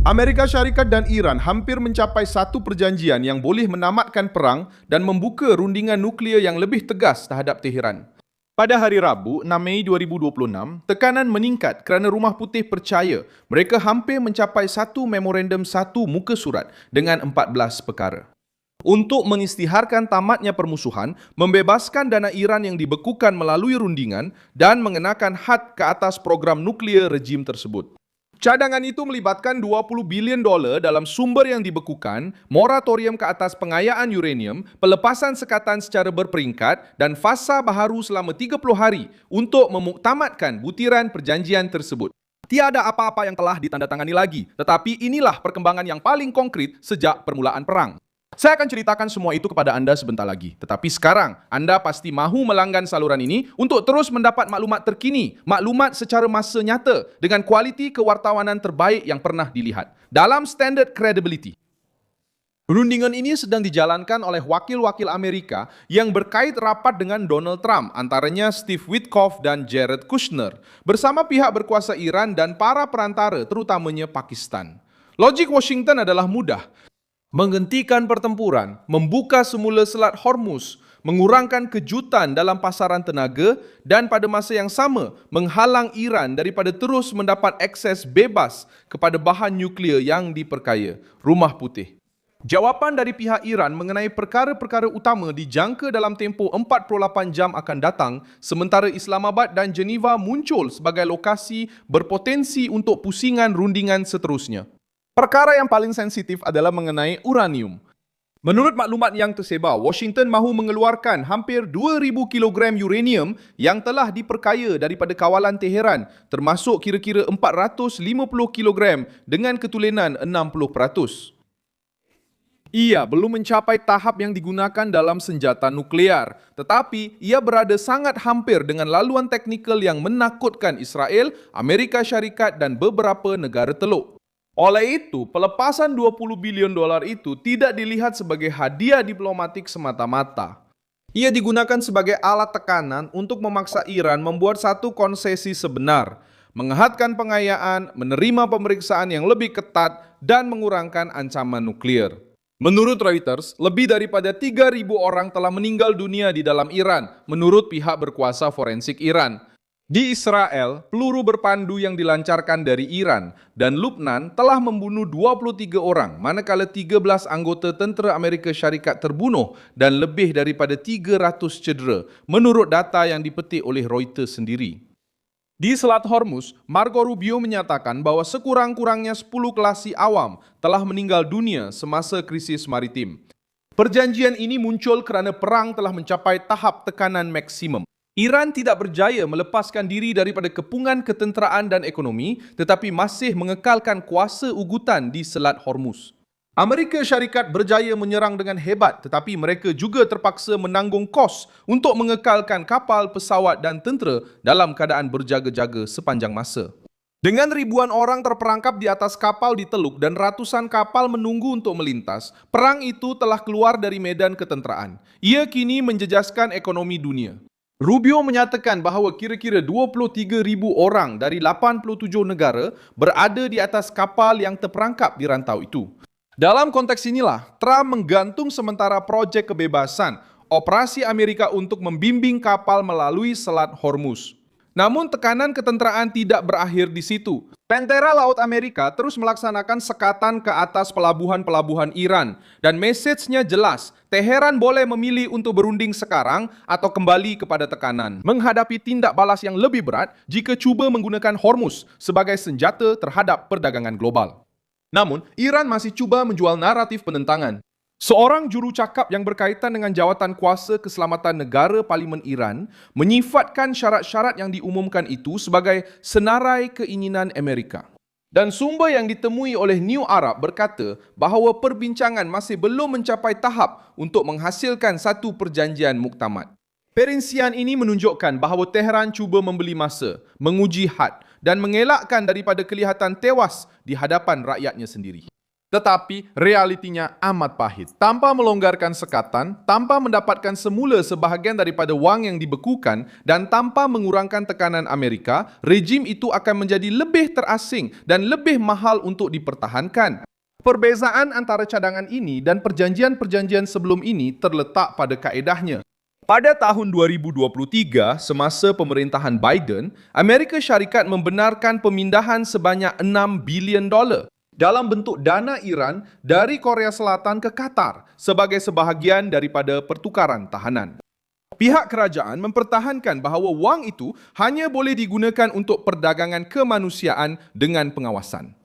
Amerika Syarikat dan Iran hampir mencapai satu perjanjian yang boleh menamatkan perang dan membuka rundingan nuklear yang lebih tegas terhadap Tehran. Pada hari Rabu, 6 Mei 2026, tekanan meningkat kerana Rumah Putih percaya mereka hampir mencapai satu memorandum satu muka surat dengan 14 perkara. Untuk mengisytiharkan tamatnya permusuhan, membebaskan dana Iran yang dibekukan melalui rundingan dan mengenakan had ke atas program nuklear rejim tersebut. Cadangan itu melibatkan 20 bilion dolar dalam sumber yang dibekukan, moratorium ke atas pengayaan uranium, pelepasan sekatan secara berperingkat dan fasa baharu selama 30 hari untuk memuktamadkan butiran perjanjian tersebut. Tiada apa-apa yang telah ditandatangani lagi, tetapi inilah perkembangan yang paling konkret sejak permulaan perang. Saya akan ceritakan semua itu kepada anda sebentar lagi. Tetapi sekarang, anda pasti mahu melanggan saluran ini untuk terus mendapat maklumat terkini, maklumat secara masa nyata dengan kualiti kewartawanan terbaik yang pernah dilihat. Dalam standard credibility. Rundingan ini sedang dijalankan oleh wakil-wakil Amerika yang berkait rapat dengan Donald Trump, antaranya Steve Witkoff dan Jared Kushner, bersama pihak berkuasa Iran dan para perantara, terutamanya Pakistan. Logik Washington adalah mudah. Menghentikan pertempuran, membuka semula Selat Hormuz, mengurangkan kejutan dalam pasaran tenaga dan pada masa yang sama menghalang Iran daripada terus mendapat akses bebas kepada bahan nuklear yang diperkaya, Rumah Putih. Jawapan dari pihak Iran mengenai perkara-perkara utama dijangka dalam tempoh 48 jam akan datang, sementara Islamabad dan Geneva muncul sebagai lokasi berpotensi untuk pusingan rundingan seterusnya. Perkara yang paling sensitif adalah mengenai uranium. Menurut maklumat yang tersebar, Washington mahu mengeluarkan hampir 2,000 kilogram uranium yang telah diperkaya daripada kawalan Tehran, termasuk kira-kira 450 kilogram dengan ketulenan 60%. Ia belum mencapai tahap yang digunakan dalam senjata nuklear, tetapi ia berada sangat hampir dengan laluan teknikal yang menakutkan Israel, Amerika Syarikat dan beberapa negara teluk. Oleh itu, pelepasan 20 bilion dolar itu tidak dilihat sebagai hadiah diplomatik semata-mata. Ia digunakan sebagai alat tekanan untuk memaksa Iran membuat satu konsesi sebenar, menghadkan pengayaan, menerima pemeriksaan yang lebih ketat, dan mengurangkan ancaman nuklir. Menurut Reuters, lebih daripada 3.000 orang telah meninggal dunia di dalam Iran, menurut pihak berkuasa forensik Iran. Di Israel, peluru berpandu yang dilancarkan dari Iran dan Lubnan telah membunuh 23 orang, manakala 13 anggota tentera Amerika Syarikat terbunuh dan lebih daripada 300 cedera, menurut data yang dipetik oleh Reuters sendiri. Di Selat Hormuz, Marco Rubio menyatakan bahawa sekurang-kurangnya 10 kelasi awam telah meninggal dunia semasa krisis maritim. Perjanjian ini muncul kerana perang telah mencapai tahap tekanan maksimum. Iran tidak berjaya melepaskan diri daripada kepungan ketenteraan dan ekonomi, tetapi masih mengekalkan kuasa ugutan di Selat Hormuz. Amerika Syarikat berjaya menyerang dengan hebat, tetapi mereka juga terpaksa menanggung kos untuk mengekalkan kapal, pesawat dan tentera dalam keadaan berjaga-jaga sepanjang masa. Dengan ribuan orang terperangkap di atas kapal di Teluk dan ratusan kapal menunggu untuk melintas, perang itu telah keluar dari medan ketenteraan. Ia kini menjejaskan ekonomi dunia. Rubio menyatakan bahawa kira-kira 23,000 orang dari 87 negara berada di atas kapal yang terperangkap di rantau itu. Dalam konteks inilah, Trump menggantung sementara projek kebebasan, operasi Amerika untuk membimbing kapal melalui Selat Hormuz. Namun tekanan ketenteraan tidak berakhir di situ. Tentera Laut Amerika terus melaksanakan sekatan ke atas pelabuhan-pelabuhan Iran dan mesejnya jelas, Teheran boleh memilih untuk berunding sekarang atau kembali kepada tekanan, menghadapi tindak balas yang lebih berat jika cuba menggunakan Hormuz sebagai senjata terhadap perdagangan global. Namun, Iran masih cuba menjual naratif penentangan. Seorang juru cakap yang berkaitan dengan jawatan kuasa keselamatan negara Parlimen Iran menyifatkan syarat-syarat yang diumumkan itu sebagai senarai keinginan Amerika. Dan sumber yang ditemui oleh New Arab berkata bahawa perbincangan masih belum mencapai tahap untuk menghasilkan satu perjanjian muktamad. Perincian ini menunjukkan bahawa Tehran cuba membeli masa, menguji had dan mengelakkan daripada kelihatan tewas di hadapan rakyatnya sendiri. Tetapi realitinya amat pahit. Tanpa melonggarkan sekatan, tanpa mendapatkan semula sebahagian daripada wang yang dibekukan, dan tanpa mengurangkan tekanan Amerika, rejim itu akan menjadi lebih terasing dan lebih mahal untuk dipertahankan. Perbezaan antara cadangan ini dan perjanjian-perjanjian sebelum ini terletak pada kaedahnya. Pada tahun 2023, semasa pemerintahan Biden, Amerika Syarikat membenarkan pemindahan sebanyak $6 bilion dalam bentuk dana Iran dari Korea Selatan ke Qatar sebagai sebahagian daripada pertukaran tahanan. Pihak kerajaan mempertahankan bahawa wang itu hanya boleh digunakan untuk perdagangan kemanusiaan dengan pengawasan.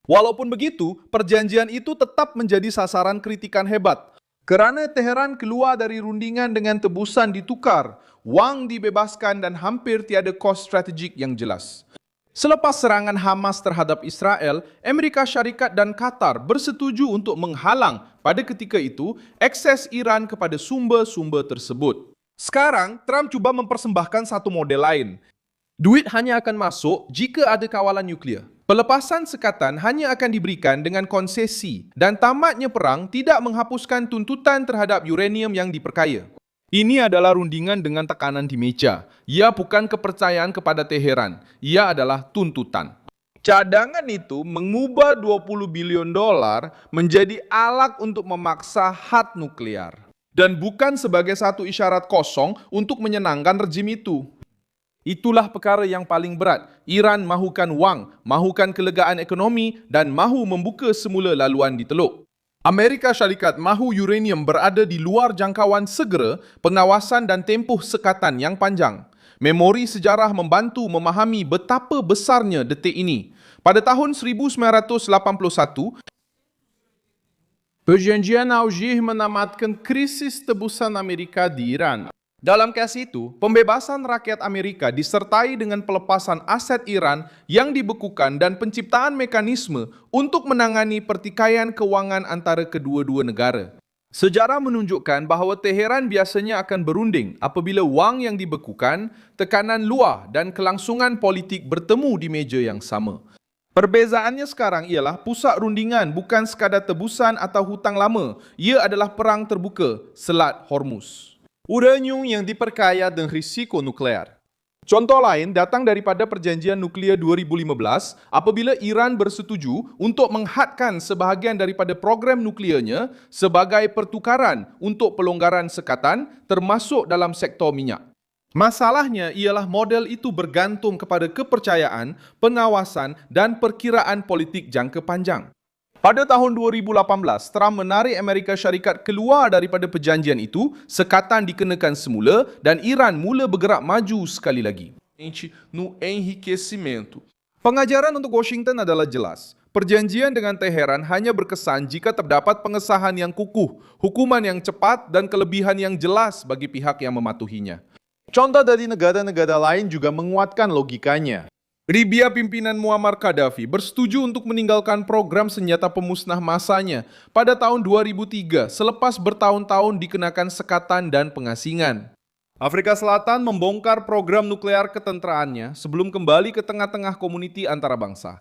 Walaupun begitu, perjanjian itu tetap menjadi sasaran kritikan hebat. Kerana Teheran keluar dari rundingan dengan tebusan ditukar, wang dibebaskan dan hampir tiada kos strategik yang jelas. Selepas serangan Hamas terhadap Israel, Amerika Syarikat dan Qatar bersetuju untuk menghalang pada ketika itu akses Iran kepada sumber-sumber tersebut. Sekarang, Trump cuba mempersembahkan satu model lain. Duit hanya akan masuk jika ada kawalan nuklear. Pelepasan sekatan hanya akan diberikan dengan konsesi dan tamatnya perang tidak menghapuskan tuntutan terhadap uranium yang diperkaya. Ini adalah rundingan dengan tekanan di meja. Ia bukan kepercayaan kepada Teheran. Ia adalah tuntutan. Cadangan itu mengubah $20 bilion menjadi alat untuk memaksa had nuklear. Dan bukan sebagai satu isyarat kosong untuk menyenangkan rejim itu. Itulah perkara yang paling berat. Iran mahukan wang, mahukan kelegaan ekonomi dan mahu membuka semula laluan di Teluk. Amerika Syarikat mahu uranium berada di luar jangkauan segera, pengawasan dan tempoh sekatan yang panjang. Memori sejarah membantu memahami betapa besarnya detik ini. Pada tahun 1981, perjanjian Algiers menamatkan krisis tebusan Amerika di Iran. Dalam kes itu, pembebasan rakyat Amerika disertai dengan pelepasan aset Iran yang dibekukan dan penciptaan mekanisme untuk menangani pertikaian kewangan antara kedua-dua negara. Sejarah menunjukkan bahawa Teheran biasanya akan berunding apabila wang yang dibekukan, tekanan luar dan kelangsungan politik bertemu di meja yang sama. Perbezaannya sekarang ialah pusat rundingan bukan sekadar tebusan atau hutang lama. Ia adalah perang terbuka, Selat Hormuz. Uranium yang diperkaya dengan risiko nuklear. Contoh lain datang daripada Perjanjian Nuklear 2015 apabila Iran bersetuju untuk menghadkan sebahagian daripada program nuklearnya sebagai pertukaran untuk pelonggaran sekatan termasuk dalam sektor minyak. Masalahnya ialah model itu bergantung kepada kepercayaan, pengawasan dan perkiraan politik jangka panjang. Pada tahun 2018, Trump menarik Amerika Syarikat keluar daripada perjanjian itu, sekatan dikenakan semula dan Iran mula bergerak maju sekali lagi. No enriquecimento. Pengajaran untuk Washington adalah jelas. Perjanjian dengan Teheran hanya berkesan jika terdapat pengesahan yang kukuh, hukuman yang cepat dan kelebihan yang jelas bagi pihak yang mematuhinya. Contoh dari negara-negara lain juga menguatkan logikanya. Libya pimpinan Muammar Gaddafi bersetuju untuk meninggalkan program senjata pemusnah massanya pada tahun 2003 selepas bertahun-tahun dikenakan sekatan dan pengasingan. Afrika Selatan membongkar program nuklear ketenteraannya sebelum kembali ke tengah-tengah komuniti antarabangsa.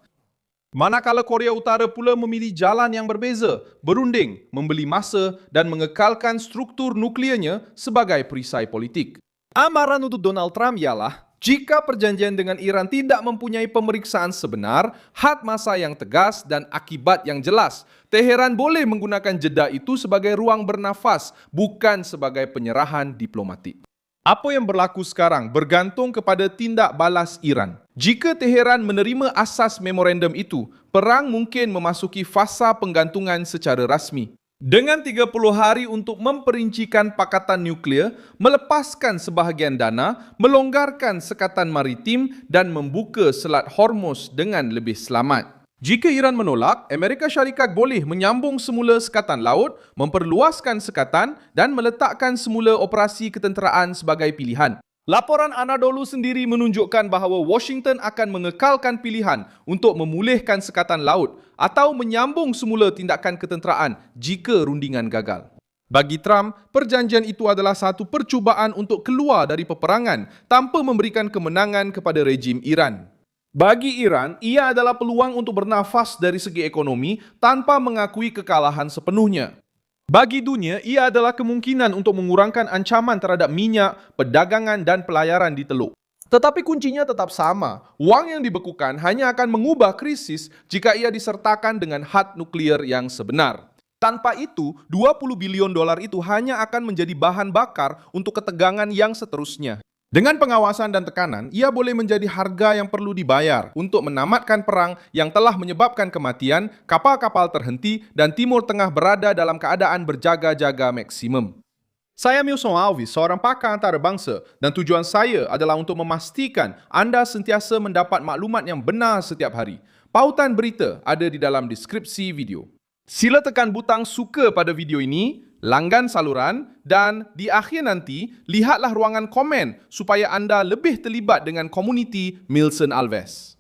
Manakala Korea Utara pula memilih jalan yang berbeza, berunding, membeli masa dan mengekalkan struktur nuklearnya sebagai perisai politik. Amaran untuk Donald Trump ialah, jika perjanjian dengan Iran tidak mempunyai pemeriksaan sebenar, had masa yang tegas dan akibat yang jelas, Teheran boleh menggunakan jeda itu sebagai ruang bernafas, bukan sebagai penyerahan diplomatik. Apa yang berlaku sekarang bergantung kepada tindak balas Iran. Jika Teheran menerima asas memorandum itu, perang mungkin memasuki fasa penggantungan secara rasmi. Dengan 30 hari untuk memperincikan pakatan nuklear, melepaskan sebahagian dana, melonggarkan sekatan maritim dan membuka Selat Hormuz dengan lebih selamat. Jika Iran menolak, Amerika Syarikat boleh menyambung semula sekatan laut, memperluaskan sekatan dan meletakkan semula operasi ketenteraan sebagai pilihan. Laporan Anadolu sendiri menunjukkan bahawa Washington akan mengekalkan pilihan untuk memulihkan sekatan laut atau menyambung semula tindakan ketenteraan jika rundingan gagal. Bagi Trump, perjanjian itu adalah satu percubaan untuk keluar dari peperangan tanpa memberikan kemenangan kepada rejim Iran. Bagi Iran, ia adalah peluang untuk bernafas dari segi ekonomi tanpa mengakui kekalahan sepenuhnya. Bagi dunia, ia adalah kemungkinan untuk mengurangkan ancaman terhadap minyak, perdagangan, dan pelayaran di Teluk. Tetapi kuncinya tetap sama. Wang yang dibekukan hanya akan mengubah krisis jika ia disertakan dengan had nuklir yang sebenar. Tanpa itu, 20 bilion dolar itu hanya akan menjadi bahan bakar untuk ketegangan yang seterusnya. Dengan pengawasan dan tekanan, ia boleh menjadi harga yang perlu dibayar untuk menamatkan perang yang telah menyebabkan kematian, kapal-kapal terhenti, dan Timur Tengah berada dalam keadaan berjaga-jaga maksimum. Saya Milson Alves, seorang pakar antarabangsa, dan tujuan saya adalah untuk memastikan anda sentiasa mendapat maklumat yang benar setiap hari. Pautan berita ada di dalam deskripsi video. Sila tekan butang suka pada video ini, langgan saluran, dan di akhir nanti, lihatlah ruangan komen supaya anda lebih terlibat dengan komuniti Milson Alves.